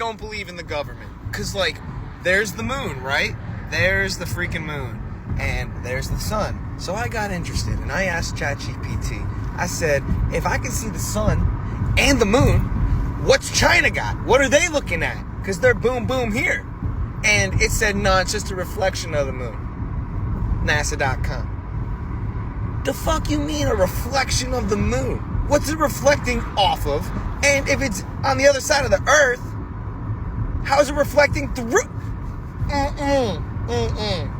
don't believe in the government. Because, like, there's the moon, right? There's the freaking moon. And there's the sun. So I got interested, and I asked ChatGPT. I said, if I can see the sun and the moon, what's China got? What are they looking at? Because they're boom, boom here. And it said, no, it's just a reflection of the moon. NASA.com. The fuck you mean a reflection of the moon? What's it reflecting off of? And if it's on the other side of the earth, how is it reflecting through?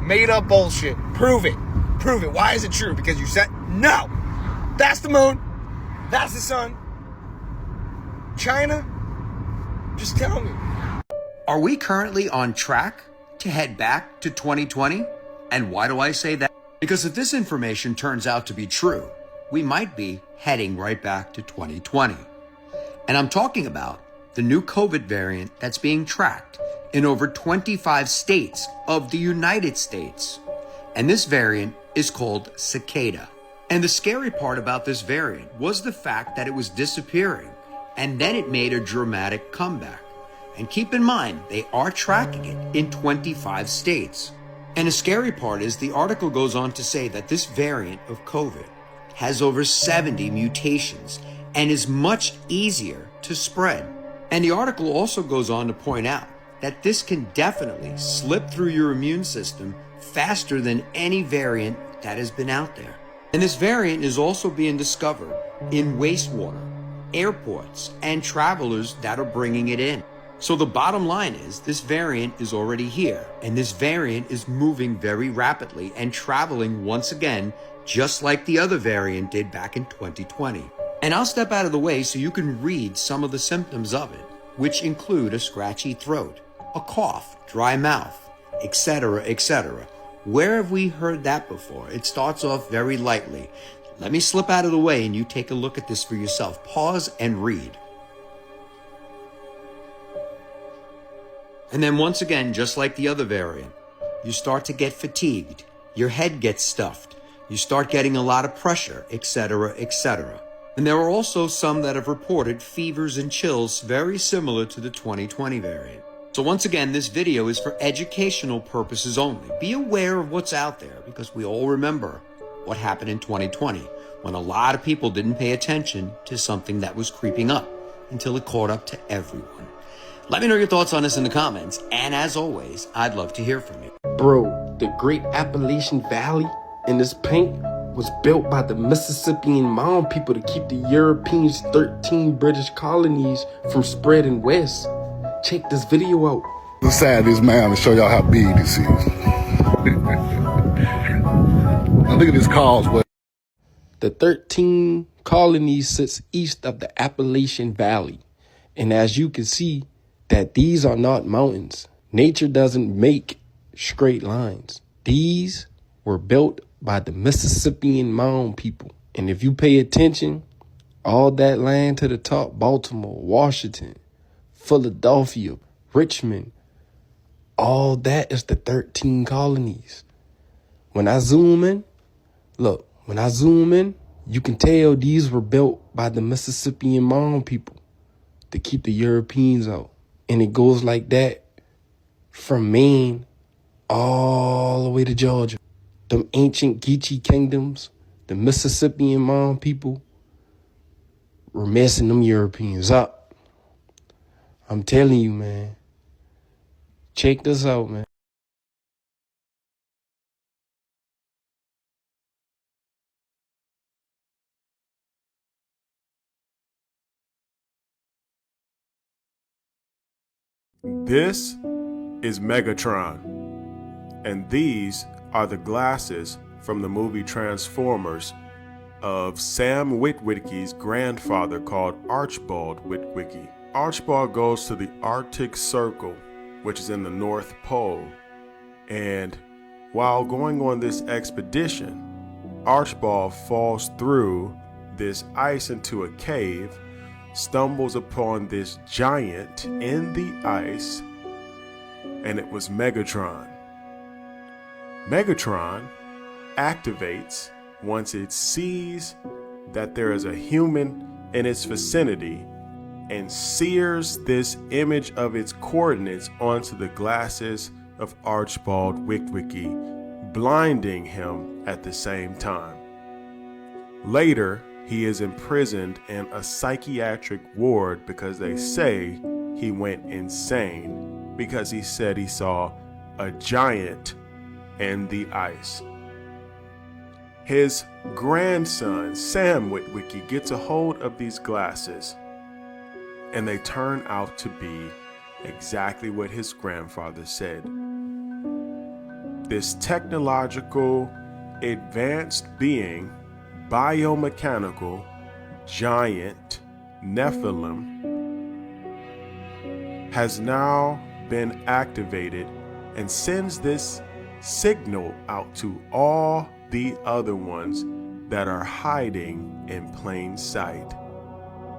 Made up bullshit. Prove it. Prove it. Why is it true? Because you said, no. That's the moon. That's the sun. China? Just tell me. Are we currently on track to head back to 2020? And why do I say that? Because if this information turns out to be true, we might be heading right back to 2020. And I'm talking about the new COVID variant that's being tracked in over 25 states of the United States. And this variant is called Cicada. And the scary part about this variant was the fact that it was disappearing, and then it made a dramatic comeback. And keep in mind, they are tracking it in 25 states. And the scary part is the article goes on to say that this variant of COVID has over 70 mutations and is much easier to spread. And the article also goes on to point out that this can definitely slip through your immune system faster than any variant that has been out there. And this variant is also being discovered in wastewater, airports, and travelers that are bringing it in. So the bottom line is this variant is already here, and this variant is moving very rapidly and traveling once again, just like the other variant did back in 2020. And I'll step out of the way so you can read some of the symptoms of it, which include a scratchy throat, a cough, dry mouth, etc., etc. Where have we heard that before? It starts off very lightly. Let me slip out of the way and you take a look at this for yourself. Pause and read. And then once again, just like the other variant, you start to get fatigued, your head gets stuffed, you start getting a lot of pressure, etc., etc. And there are also some that have reported fevers and chills very similar to the 2020 variant. So once again, this video is for educational purposes only. Be aware of what's out there, because we all remember what happened in 2020 when a lot of people didn't pay attention to something that was creeping up until it caught up to everyone. Let me know your thoughts on this in the comments, and as always, I'd love to hear from you. Bro, the Great Appalachian Valley in this paint was built by the Mississippian Mound people to keep the Europeans' 13 British colonies from spreading west. Check this video out. The side of this man to show y'all how big this is. Now look at this causeway. The 13 colonies sits east of the Appalachian Valley. And as you can see, that these are not mountains. Nature doesn't make straight lines. These were built by the Mississippian Mound people. And if you pay attention, all that land to the top, Baltimore, Washington, Philadelphia, Richmond, all that is the 13 colonies. When I zoom in, look, you can tell these were built by the Mississippian Mound people to keep the Europeans out. And it goes like that from Maine all the way to Georgia. Them ancient Geechee kingdoms, the Mississippian Mound people were messing them Europeans up. I'm telling you, man. Check this out, man. This is Megatron, and these are the glasses from the movie Transformers of Sam Witwicky's grandfather called Archibald Witwicky. Archibald goes to the Arctic Circle, which is in the North Pole, and while going on this expedition, Archibald falls through this ice into a cave, stumbles upon this giant in the ice, and it was Megatron. Megatron activates once it sees that there is a human in its vicinity, and sears this image of its coordinates onto the glasses of Archibald Witwicky, blinding him at the same time. Later, he is imprisoned in a psychiatric ward because they say he went insane because he said he saw a giant in the ice. His grandson, Sam Witwicky, gets a hold of these glasses, and they turn out to be exactly what his grandfather said. This technological, advanced being, biomechanical, giant Nephilim, has now been activated and sends this signal out to all the other ones that are hiding in plain sight.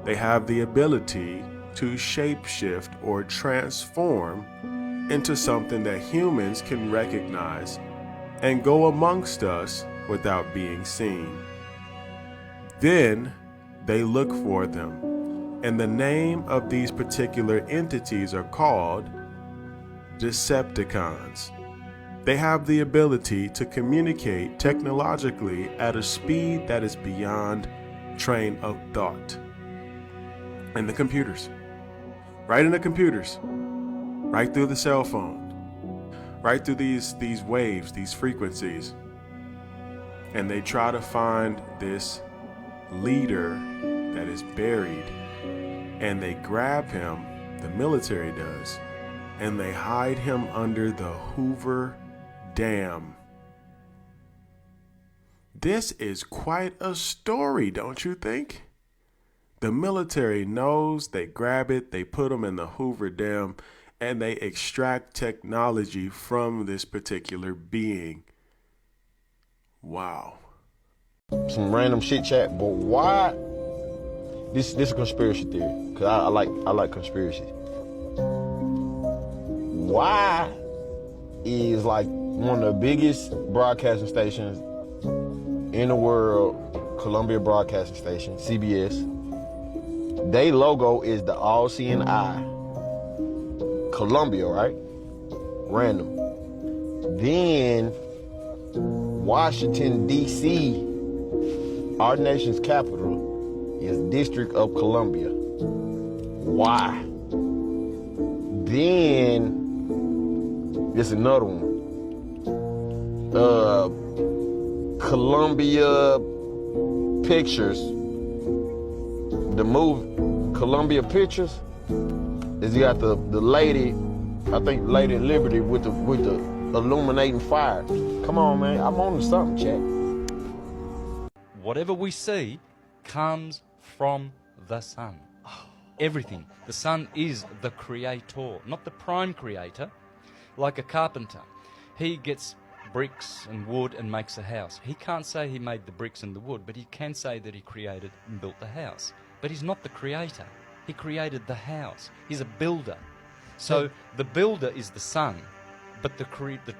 They have the ability to shapeshift or transform into something that humans can recognize and go amongst us without being seen. Then they look for them, and the name of these particular entities are called Decepticons. They have the ability to communicate technologically at a speed that is beyond train of thought. In the computers, right in the computers, right through the cell phone, right through these waves, these frequencies. And they try to find this leader that is buried, and they grab him, the military does, and they hide him under the Hoover Dam. This is quite a story, don't you think? The military knows, they grab it, they put him in the Hoover Dam, and they extract technology from this particular being. Wow. Some random shit chat, but why? This is a conspiracy theory, cause I like conspiracies. Why is like one of the biggest broadcasting stations in the world, Columbia Broadcasting Station, CBS, their logo is the all-seeing eye. Columbia, right? Random. Then Washington, D.C., our nation's capital, is District of Columbia. Why? Then there's another one. Columbia Pictures. The movie Columbia Pictures is got the lady, I think Lady Liberty with the illuminating fire. Come on, man, I'm on to something, chat. Whatever we see comes from the sun. Everything. The sun is the creator, not the prime creator. Like a carpenter, he gets bricks and wood and makes a house. He can't say he made the bricks and the wood, but he can say that he created and built the house. But he's not the creator. He created the house. He's a builder. So the builder is the sun, but the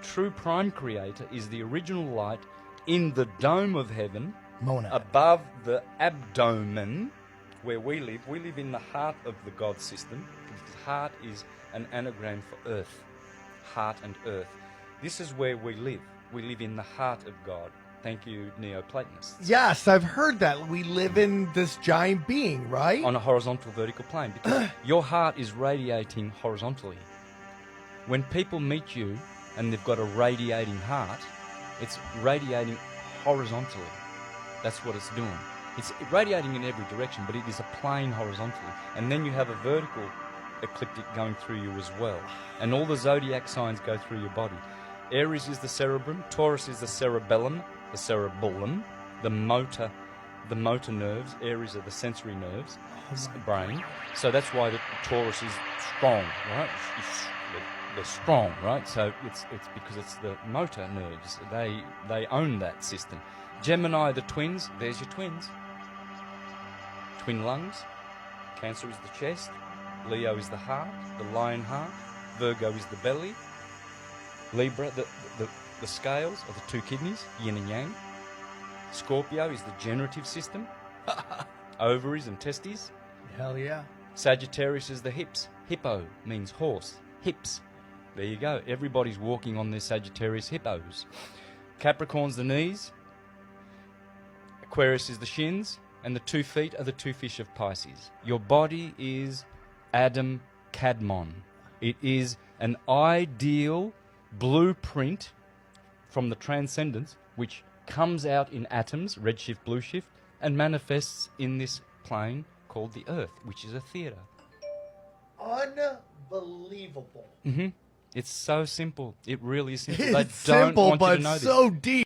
true prime creator is the original light in the dome of heaven, Mona. above the abdomen where we live. We live in the heart of the God system. The heart is an anagram for earth. Heart and earth. This is where we live. We live in the heart of God. Thank you, Neoplatonists. Yes, I've heard that. We live in this giant being, right? On a horizontal vertical plane, because your heart is radiating horizontally. When people meet you and they've got a radiating heart, it's radiating horizontally. That's what it's doing. It's radiating in every direction, but it is a plane horizontally. And then you have a vertical ecliptic going through you as well. And all the zodiac signs go through your body. Aries is the cerebrum, Taurus is the cerebellum, the cerebellum, the motor nerves. Aries are the sensory nerves, brain. So that's why the Taurus is strong, right? They're strong, right? So it's because it's the motor nerves. They own that system. Gemini, the twins. There's your twins. Twin lungs. Cancer is the chest. Leo is the heart, the lion heart. Virgo is the belly. Libra, the scales, or the two kidneys, yin and yang. Scorpio is the generative system. Ovaries and testes. Hell yeah. Sagittarius is the hips. Hippo means horse. Hips. There you go. Everybody's walking on their Sagittarius hippos. Capricorn's the knees. Aquarius is the shins. And the 2 feet are the 2 fish of Pisces. Your body is Adam Kadmon. It is an ideal blueprint from the transcendence, which comes out in atoms, redshift, blue shift, and manifests in this plane called the Earth, which is a theatre. Unbelievable. Mm-hmm. It's so simple. It really is simple. It's They don't simple, want you but to know this. so deep.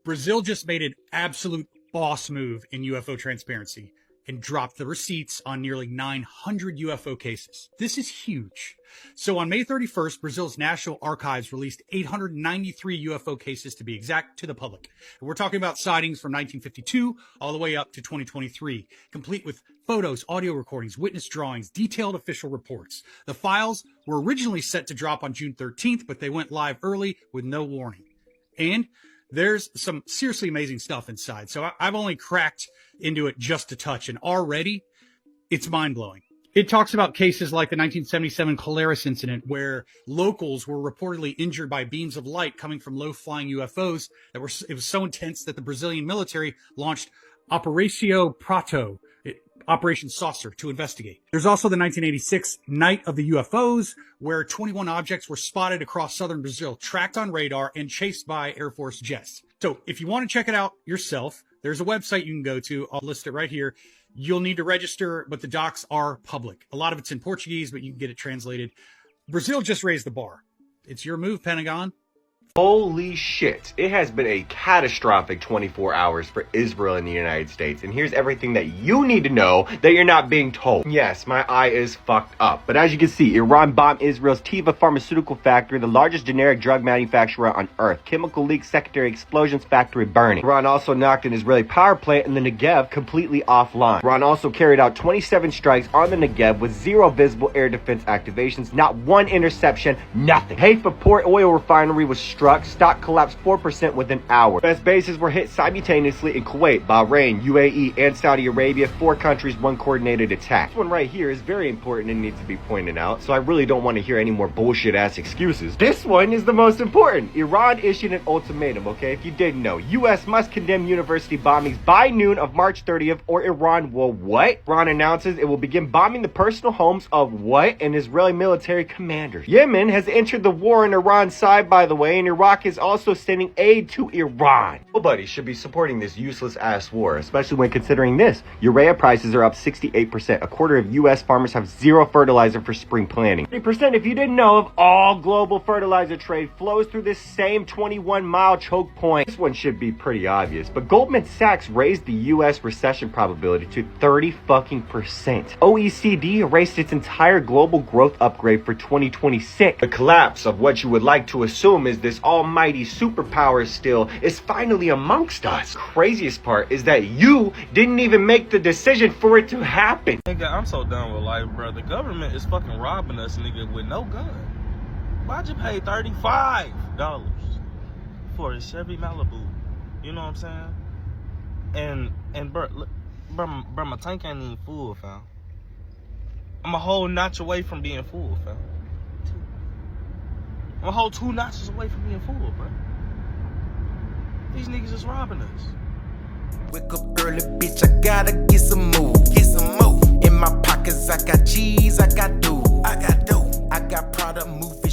Brazil just made an absolute boss move in UFO transparency and dropped the receipts on nearly 900 UFO cases. This is huge. So on May 31st, Brazil's National Archives released 893 UFO cases, to be exact, to the public. And we're talking about sightings from 1952 all the way up to 2023, complete with photos, audio recordings, witness drawings, detailed official reports. The files were originally set to drop on June 13th, but they went live early with no warning. And there's some seriously amazing stuff inside. So I've only cracked into it just a touch, and already it's mind-blowing. It talks about cases like the 1977 Colares incident, where locals were reportedly injured by beams of light coming from low-flying UFOs. It was so intense that the Brazilian military launched Operação Prato, Operation Saucer, to investigate. There's also the 1986 Night of the UFOs, where 21 objects were spotted across southern Brazil, tracked on radar and chased by Air Force jets. So if you want to check it out yourself, there's a website you can go to. I'll list it right here. You'll need to register, but the docs are public. A lot of it's in Portuguese, but you can get it translated. Brazil just raised the bar. It's your move, Pentagon. Holy shit. It has been a catastrophic 24 hours for Israel and the United States. And here's everything that you need to know that you're not being told. Yes, my eye is fucked up. But as you can see, Iran bombed Israel's Teva pharmaceutical factory, the largest generic drug manufacturer on earth. Chemical leaks, secondary explosions, factory burning. Iran also knocked an Israeli power plant in the Negev completely offline. Iran also carried out 27 strikes on the Negev with 0 visible air defense activations, not 1 interception, nothing. Haifa port oil refinery was struck. Stock collapsed 4% within hours. Best bases were hit simultaneously in Kuwait, Bahrain, UAE, and Saudi Arabia. 4 countries, 1 coordinated attack. This one right here is very important and needs to be pointed out, so I really don't want to hear any more bullshit-ass excuses. This one is the most important. Iran issued an ultimatum, okay? If you didn't know, U.S. must condemn university bombings by noon of March 30th, or Iran will what? Iran announces it will begin bombing the personal homes of what? An Israeli military commander. Yemen has entered the war on Iran's side, by the way, and Iraq is also sending aid to Iran. Nobody should be supporting this useless ass war, especially when considering this. Urea prices are up 68%. A quarter of U.S. farmers have 0 fertilizer for spring planting. 30%, if you didn't know, of all global fertilizer trade flows through this same 21-mile choke point. This one should be pretty obvious, but Goldman Sachs raised the U.S. recession probability to 30%. OECD erased its entire global growth upgrade for 2026. The collapse of what you would like to assume is this almighty superpower still is finally amongst us. Craziest part is that you didn't even make the decision for it to happen. Nigga, I'm so done with life, bro. The government is fucking robbing us, nigga, with no gun. Why'd you pay $35 for a Chevy Malibu? You know what I'm saying? And bro, my tank ain't even full, fam. I'm a whole notch away from being full, fam. I'm a whole 2 notches away from being full, bro. These niggas is robbing us. Wake up early, bitch, I gotta get some move. In my pockets, I got cheese, I got dough. I got product move.